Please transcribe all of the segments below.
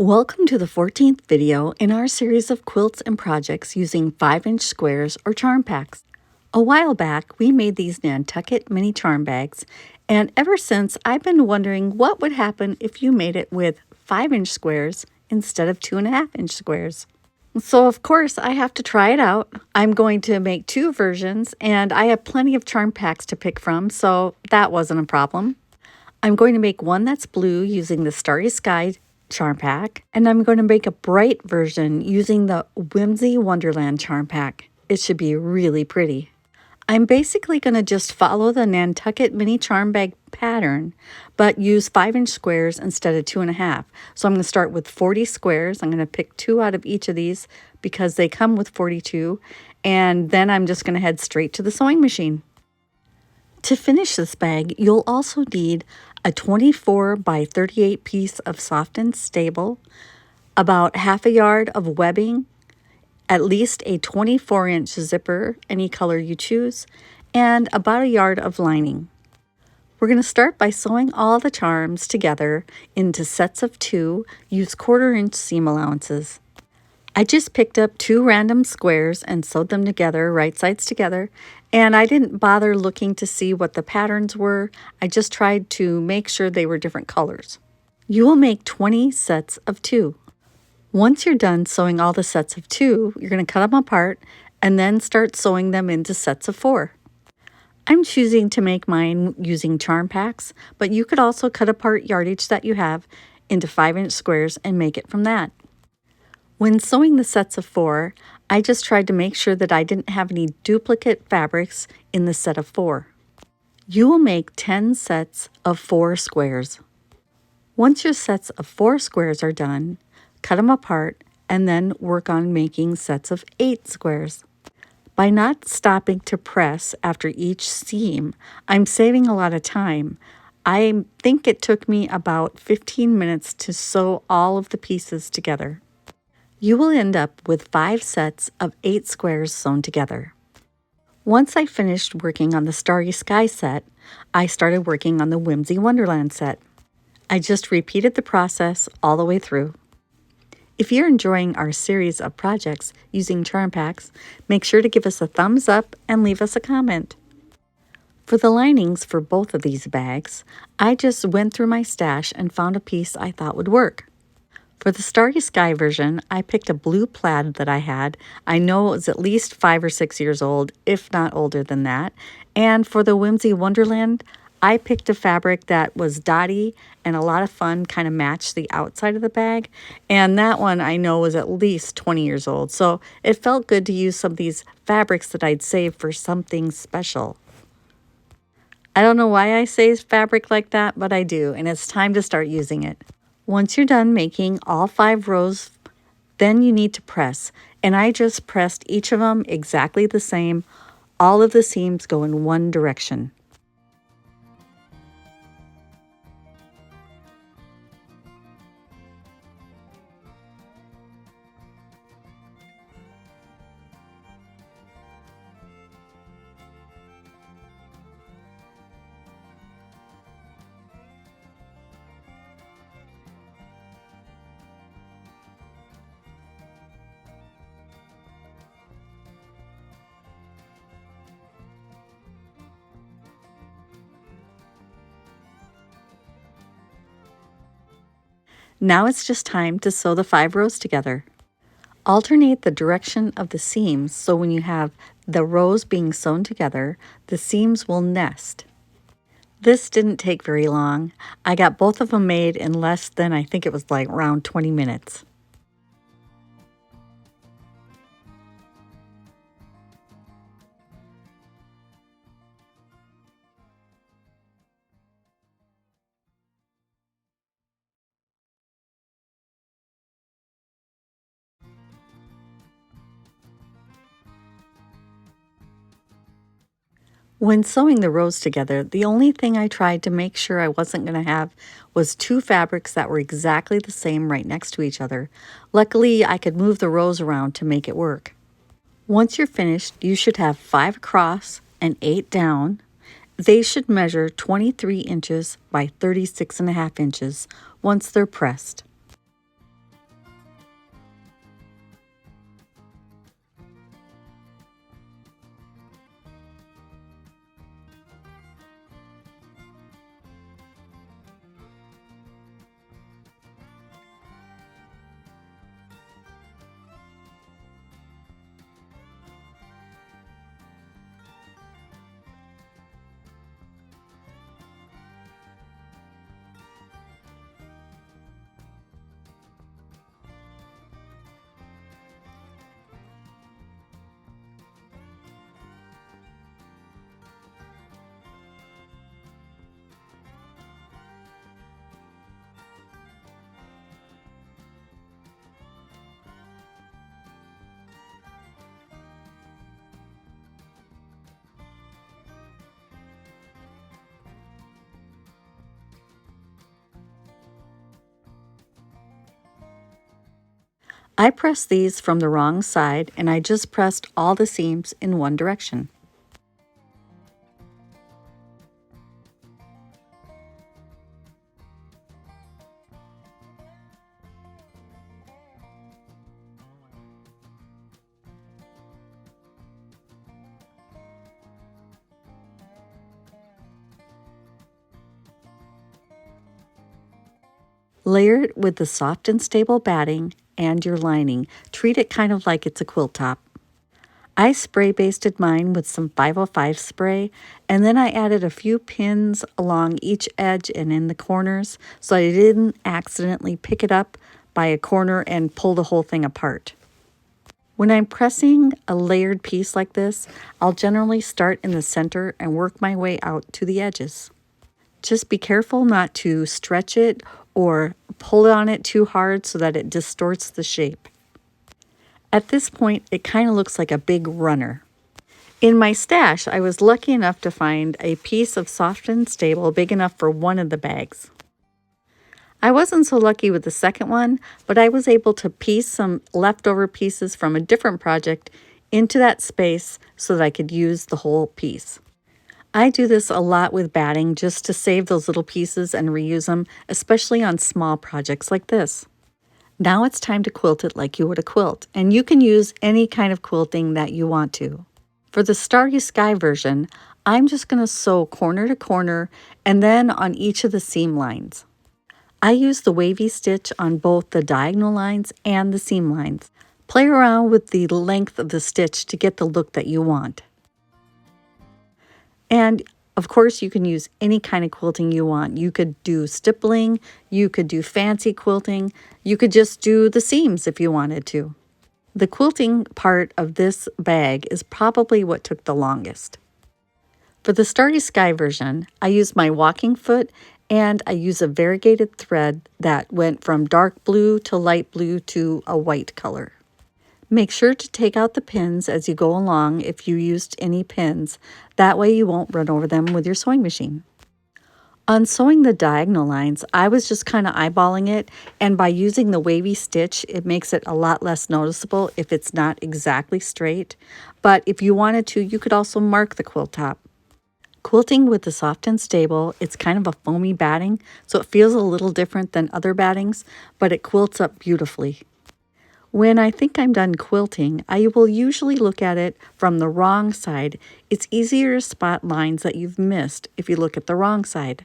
Welcome to the 14th video in our series of quilts and projects using 5-inch squares or charm packs. A while back, we made these Nantucket mini charm bags, and ever since I've been wondering what would happen if you made it with 5-inch squares instead of 2.5-inch squares. So of course I have to try it out. I'm going to make two versions, and I have plenty of charm packs to pick from, so that wasn't a problem. I'm going to make one that's blue using the Starry Sky charm pack, and I'm going to make a bright version using the Whimsy Wonderland charm pack. It should be really pretty. I'm basically going to just follow the Nantucket mini charm bag pattern, but use 5-inch squares instead of 2.5. So I'm going to start with 40 squares. I'm going to pick 2 out of each of these because they come with 42, and then I'm just going to head straight to the sewing machine. To finish this bag, you'll also need a 24 by 38 piece of soft and stable, about half a yard of webbing, at least a 24-inch zipper, any color you choose, and about a yard of lining. We're going to start by sewing all the charms together into sets of 2. Use 1/4-inch seam allowances. I just picked up 2 random squares and sewed them together, right sides together, and I didn't bother looking to see what the patterns were. I just tried to make sure they were different colors. You will make 20 sets of 2. Once you're done sewing all the sets of 2, you're going to cut them apart and then start sewing them into sets of 4. I'm choosing to make mine using charm packs, but you could also cut apart yardage that you have into 5-inch squares and make it from that. When sewing the sets of 4, I just tried to make sure that I didn't have any duplicate fabrics in the set of 4. You will make 10 sets of 4 squares. Once your sets of 4 squares are done, cut them apart and then work on making sets of 8 squares. By not stopping to press after each seam, I'm saving a lot of time. I think it took me about 15 minutes to sew all of the pieces together. You will end up with 5 sets of 8 squares sewn together. Once I finished working on the Starry Sky set, I started working on the Whimsy Wonderland set. I just repeated the process all the way through. If you're enjoying our series of projects using charm packs, make sure to give us a thumbs up and leave us a comment. For the linings for both of these bags, I just went through my stash and found a piece I thought would work. For the Starry Sky version, I picked a blue plaid that I had. I know it was at least 5 or 6 years old, if not older than that. And for the Whimsy Wonderland, I picked a fabric that was dotty and a lot of fun, kind of matched the outside of the bag. And that one I know was at least 20 years old. So it felt good to use some of these fabrics that I'd saved for something special. I don't know why I say fabric like that, but I do, and it's time to start using it. Once you're done making all 5 rows, then you need to press. And I just pressed each of them exactly the same. All of the seams go in one direction. Now it's just time to sew the 5 rows together. Alternate the direction of the seams so when you have the rows being sewn together, the seams will nest. This didn't take very long. I got both of them made in less than, I think it was like around 20 minutes. When sewing the rows together, the only thing I tried to make sure I wasn't going to have was 2 fabrics that were exactly the same right next to each other. Luckily, I could move the rows around to make it work. Once you're finished, you should have 5 across and 8 down. They should measure 23 inches by 36.5 inches once they're pressed. I pressed these from the wrong side and I just pressed all the seams in one direction. Layer it with the soft and stable batting and your lining. Treat it kind of like it's a quilt top. I spray basted mine with some 505 spray, and then I added a few pins along each edge and in the corners so I didn't accidentally pick it up by a corner and pull the whole thing apart. When I'm pressing a layered piece like this, I'll generally start in the center and work my way out to the edges. Just be careful not to stretch it or pull on it too hard so that it distorts the shape. At this point, it kind of looks like a big runner. In my stash, I was lucky enough to find a piece of soft and stable big enough for one of the bags. I wasn't so lucky with the second one, but I was able to piece some leftover pieces from a different project into that space so that I could use the whole piece. I do this a lot with batting just to save those little pieces and reuse them, especially on small projects like this. Now it's time to quilt it like you would a quilt, and you can use any kind of quilting that you want to. For the Starry Sky version, I'm just going to sew corner to corner and then on each of the seam lines. I use the wavy stitch on both the diagonal lines and the seam lines. Play around with the length of the stitch to get the look that you want. And of course, you can use any kind of quilting you want. You could do stippling, you could do fancy quilting, you could just do the seams if you wanted to. The quilting part of this bag is probably what took the longest. For the Starry Sky version, I used my walking foot and I used a variegated thread that went from dark blue to light blue to a white color. Make sure to take out the pins as you go along if you used any pins. That way you won't run over them with your sewing machine. On sewing the diagonal lines, I was just kind of eyeballing it, and by using the wavy stitch, it makes it a lot less noticeable if it's not exactly straight. But if you wanted to, you could also mark the quilt top. Quilting with the soft and stable, it's kind of a foamy batting, so it feels a little different than other battings, but it quilts up beautifully. When I think I'm done quilting, I will usually look at it from the wrong side. It's easier to spot lines that you've missed if you look at the wrong side.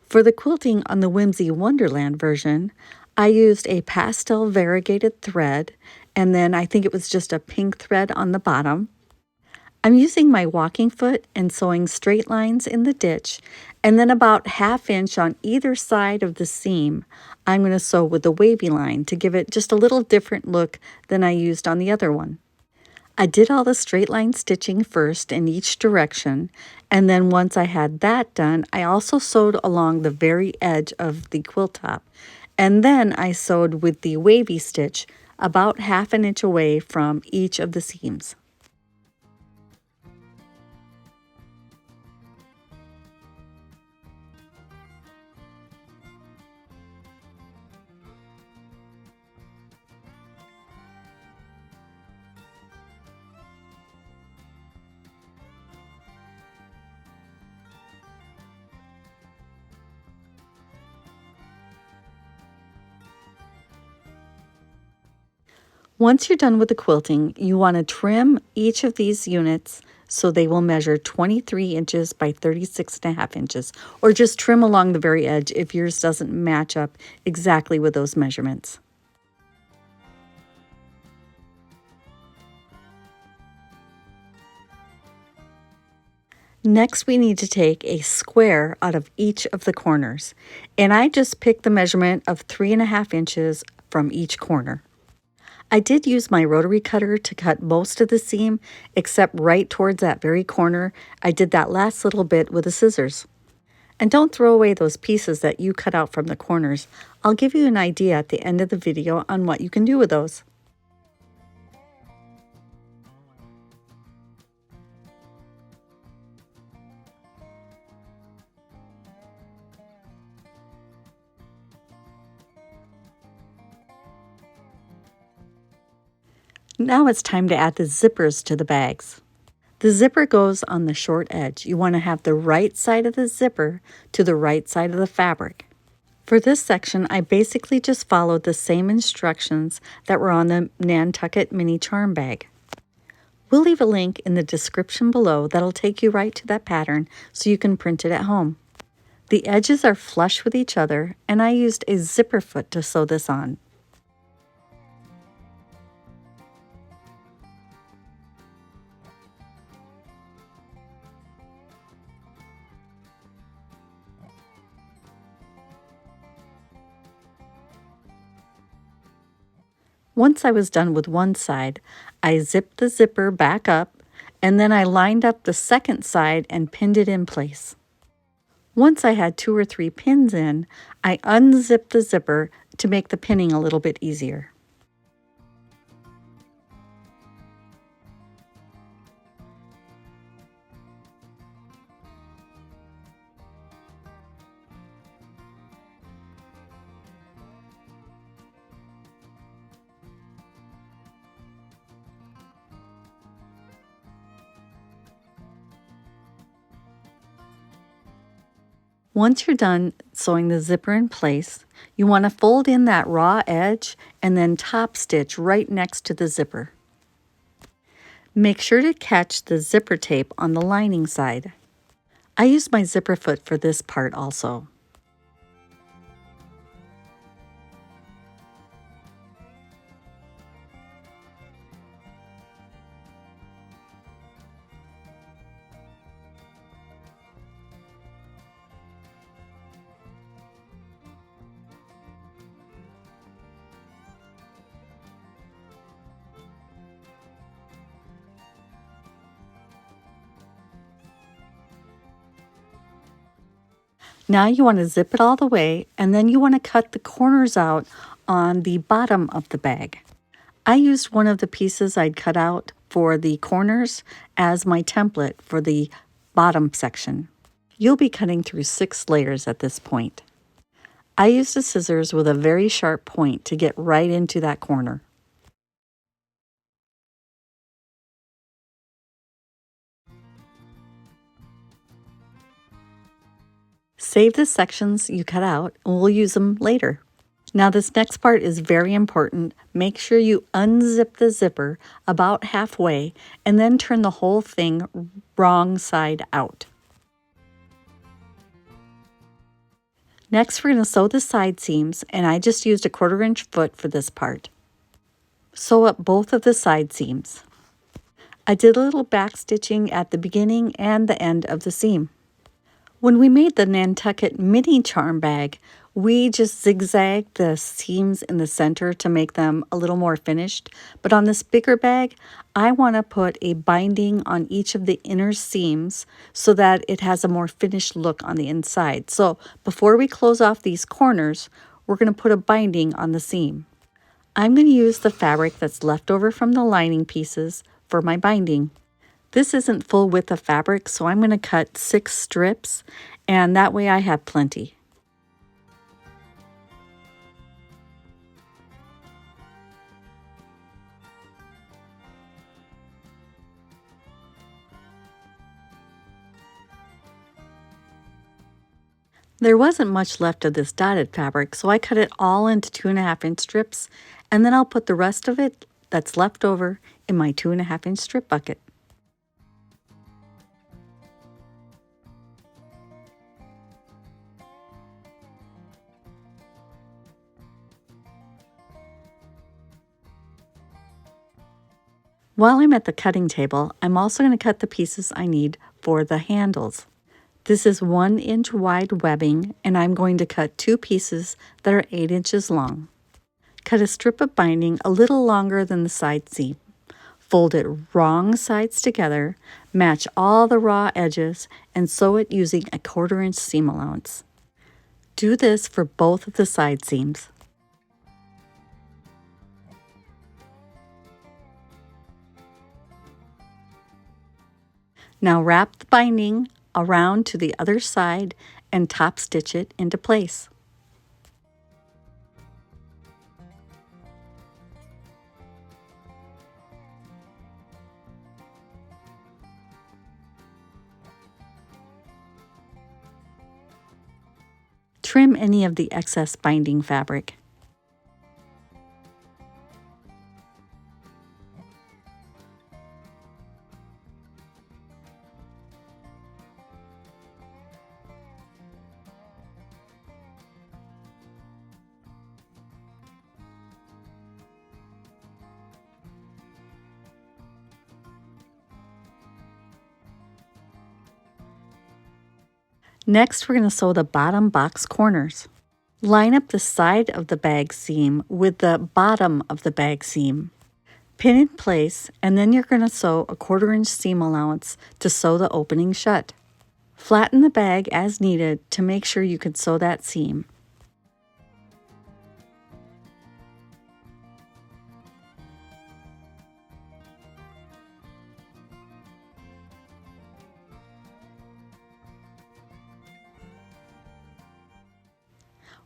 For the quilting on the Whimsy Wonderland version, I used a pastel variegated thread, and then I think it was just a pink thread on the bottom. I'm using my walking foot and sewing straight lines in the ditch, and then about 1/2 inch on either side of the seam, I'm going to sew with the wavy line to give it just a little different look than I used on the other one. I did all the straight line stitching first in each direction, and then once I had that done, I also sewed along the very edge of the quilt top, and then I sewed with the wavy stitch about 1/2 inch away from each of the seams. Once you're done with the quilting, you want to trim each of these units so they will measure 23 inches by 36.5 inches, or just trim along the very edge if yours doesn't match up exactly with those measurements. Next, we need to take a square out of each of the corners, and I just picked the measurement of 3.5 inches from each corner. I did use my rotary cutter to cut most of the seam, except right towards that very corner. I did that last little bit with the scissors. And don't throw away those pieces that you cut out from the corners. I'll give you an idea at the end of the video on what you can do with those. Now it's time to add the zippers to the bags. The zipper goes on the short edge. You want to have the right side of the zipper to the right side of the fabric. For this section, I basically just followed the same instructions that were on the Nantucket mini charm bag. We'll leave a link in the description below that'll take you right to that pattern so you can print it at home. The edges are flush with each other, and I used a zipper foot to sew this on. Once I was done with one side, I zipped the zipper back up, and then I lined up the second side and pinned it in place. Once I had 2 or 3 pins in, I unzipped the zipper to make the pinning a little bit easier. Once you're done sewing the zipper in place, you want to fold in that raw edge and then top stitch right next to the zipper. Make sure to catch the zipper tape on the lining side. I used my zipper foot for this part also. Now you want to zip it all the way, and then you want to cut the corners out on the bottom of the bag. I used one of the pieces I'd cut out for the corners as my template for the bottom section. You'll be cutting through 6 layers at this point. I used a scissors with a very sharp point to get right into that corner. Save the sections you cut out, and we'll use them later. Now this next part is very important. Make sure you unzip the zipper about halfway and then turn the whole thing wrong side out. Next, we're going to sew the side seams, and I just used a 1/4 inch foot for this part. Sew up both of the side seams. I did a little back stitching at the beginning and the end of the seam. When we made the Nantucket mini charm bag, we just zigzagged the seams in the center to make them a little more finished. But on this bigger bag, I want to put a binding on each of the inner seams so that it has a more finished look on the inside. So before we close off these corners, we're going to put a binding on the seam. I'm going to use the fabric that's left over from the lining pieces for my binding. This isn't full width of fabric, so I'm going to cut 6 strips, and that way I have plenty. There wasn't much left of this dotted fabric, so I cut it all into 2.5 inch strips, and then I'll put the rest of it that's left over in my 2.5 inch strip bucket. While I'm at the cutting table, I'm also going to cut the pieces I need for the handles. This is 1 inch wide webbing, and I'm going to cut 2 pieces that are 8 inches long. Cut a strip of binding a little longer than the side seam. Fold it wrong sides together, match all the raw edges, and sew it using a 1/4 inch seam allowance. Do this for both of the side seams. Now wrap the binding around to the other side and top stitch it into place. Trim any of the excess binding fabric. Next, we're going to sew the bottom box corners. Line up the side of the bag seam with the bottom of the bag seam. Pin in place, and then you're going to sew a 1/4 inch seam allowance to sew the opening shut. Flatten the bag as needed to make sure you can sew that seam.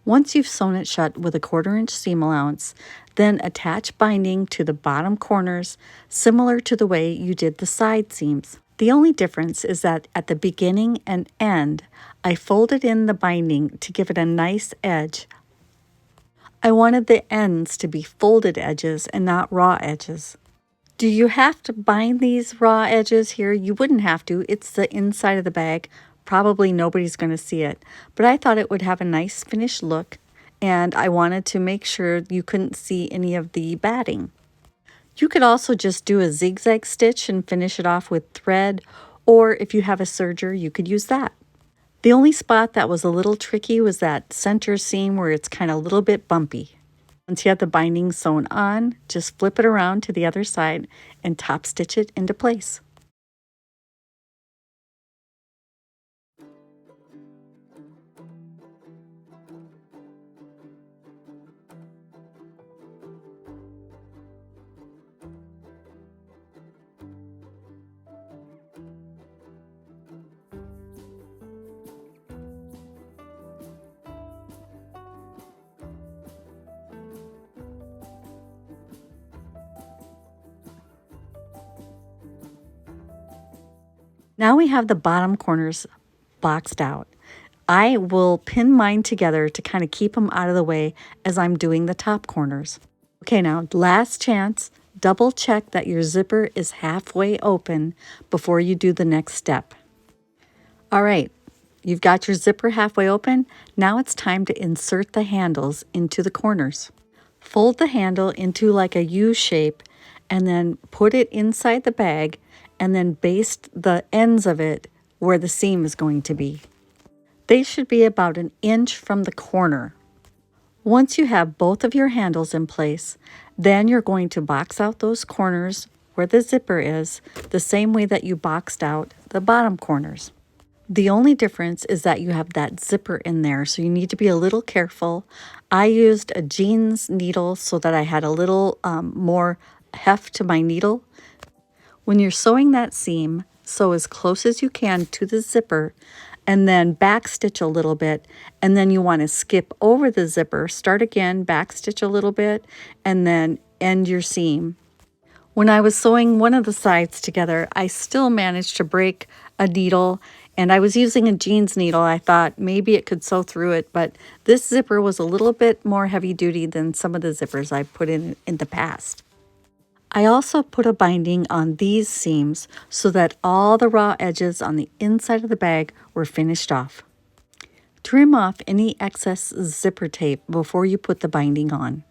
Once you've sewn it shut with a 1/4 inch seam allowance, then attach binding to the bottom corners similar to the way you did the side seams. The only difference is that at the beginning and end, I folded in the binding to give it a nice edge. I wanted the ends to be folded edges and not raw edges. Do you have to bind these raw edges here? You wouldn't have to. It's the inside of the bag. Probably nobody's going to see it, but I thought it would have a nice finished look, and I wanted to make sure you couldn't see any of the batting. You could also just do a zigzag stitch and finish it off with thread, or if you have a serger, you could use that. The only spot that was a little tricky was that center seam where it's kind of a little bit bumpy. Once you have the binding sewn on, just flip it around to the other side and top stitch it into place. Now we have the bottom corners boxed out. I will pin mine together to kind of keep them out of the way as I'm doing the top corners. Okay, now last chance, double check that your zipper is halfway open before you do the next step. All right, you've got your zipper halfway open. Now it's time to insert the handles into the corners. Fold the handle into like a U shape and then put it inside the bag and then baste the ends of it where the seam is going to be. They should be about 1 inch from the corner. Once you have both of your handles in place, then you're going to box out those corners where the zipper is the same way that you boxed out the bottom corners. The only difference is that you have that zipper in there, so you need to be a little careful. I used a jeans needle so that I had a little more heft to my needle. When you're sewing that seam, sew as close as you can to the zipper and then back stitch a little bit, and then you want to skip over the zipper, start again, back stitch a little bit, and then end your seam. When I was sewing one of the sides together, I still managed to break a needle, and I was using a jeans needle. I thought maybe it could sew through it, but this zipper was a little bit more heavy duty than some of the zippers I put in the past. I also put a binding on these seams so that all the raw edges on the inside of the bag were finished off. Trim off any excess zipper tape before you put the binding on.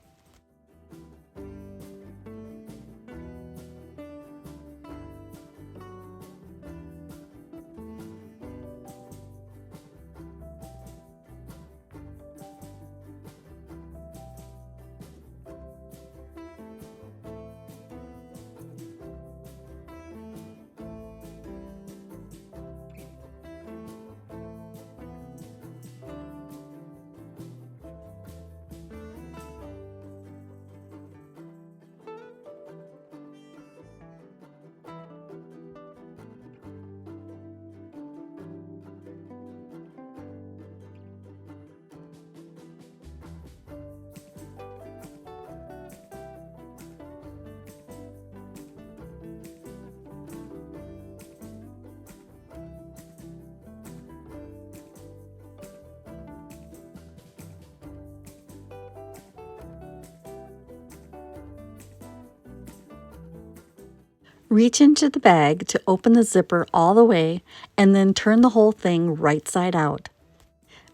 Reach into the bag to open the zipper all the way and then turn the whole thing right side out.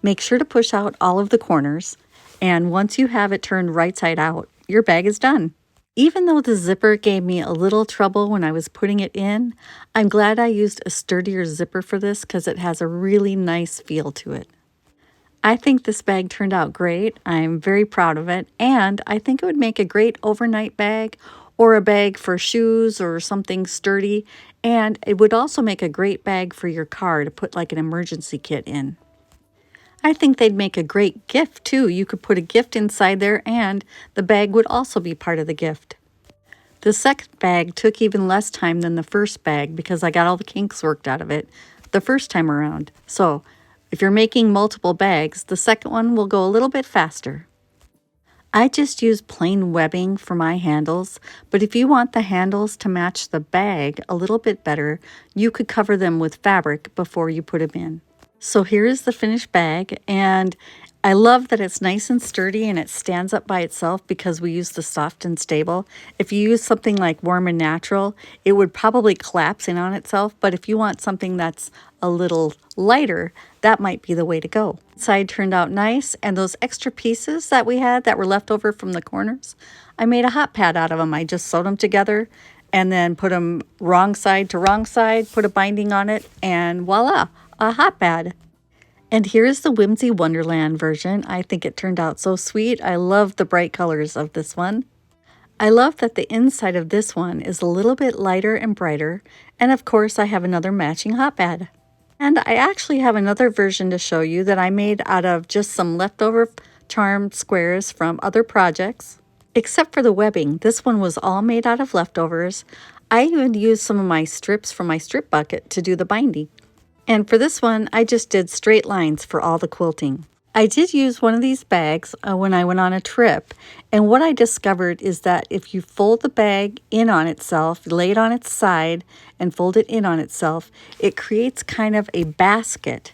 Make sure to push out all of the corners, and once you have it turned right side out, your bag is done. Even though the zipper gave me a little trouble when I was putting it in, I'm glad I used a sturdier zipper for this because it has a really nice feel to it. I think this bag turned out great. I'm very proud of it, and I think it would make a great overnight bag or a bag for shoes or something sturdy, and it would also make a great bag for your car to put like an emergency kit in. I think they'd make a great gift too. You could put a gift inside there and the bag would also be part of the gift. The second bag took even less time than the first bag because I got all the kinks worked out of it the first time around. So if you're making multiple bags, the second one will go a little bit faster. I just use plain webbing for my handles, but if you want the handles to match the bag a little bit better, you could cover them with fabric before you put them in. So here is the finished bag, and I love that it's nice and sturdy and it stands up by itself because we use the soft and stable. If you use something like warm and natural, it would probably collapse in on itself, but if you want something that's a little lighter, that might be the way to go. Side turned out nice, and those extra pieces that we had that were left over from the corners, I made a hot pad out of them. I just sewed them together and then put them wrong side to wrong side, put a binding on it, and voila, a hot pad. And here's the Whimsy Wonderland version. I think it turned out so sweet. I love the bright colors of this one. I love that the inside of this one is a little bit lighter and brighter. And of course, I have another matching hot pad. And I actually have another version to show you that I made out of just some leftover charm squares from other projects. Except for the webbing, this one was all made out of leftovers. I even used some of my strips from my strip bucket to do the binding. And for this one, I just did straight lines for all the quilting. I did use one of these bags when I went on a trip, and what I discovered is that if you fold the bag in on itself, lay it on its side, and fold it in on itself, it creates kind of a basket.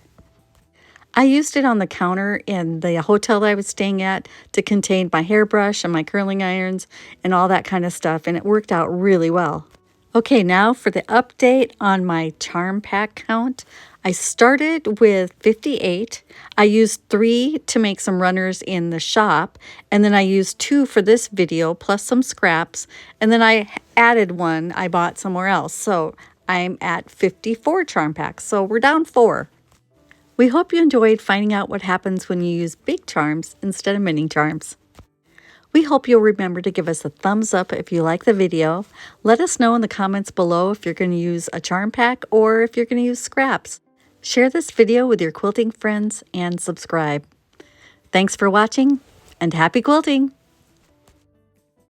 I used it on the counter in the hotel that I was staying at to contain my hairbrush and my curling irons and all that kind of stuff, and it worked out really well. Okay, now for the update on my charm pack count. I started with 58. I used 3 to make some runners in the shop, and then I used 2 for this video, plus some scraps, and then I added 1 I bought somewhere else. So I'm at 54 charm packs, so we're down 4. We hope you enjoyed finding out what happens when you use big charms instead of mini charms. We hope you'll remember to give us a thumbs up if you like the video. Let us know in the comments below if you're going to use a charm pack or if you're going to use scraps. Share this video with your quilting friends and subscribe. Thanks for watching and happy quilting!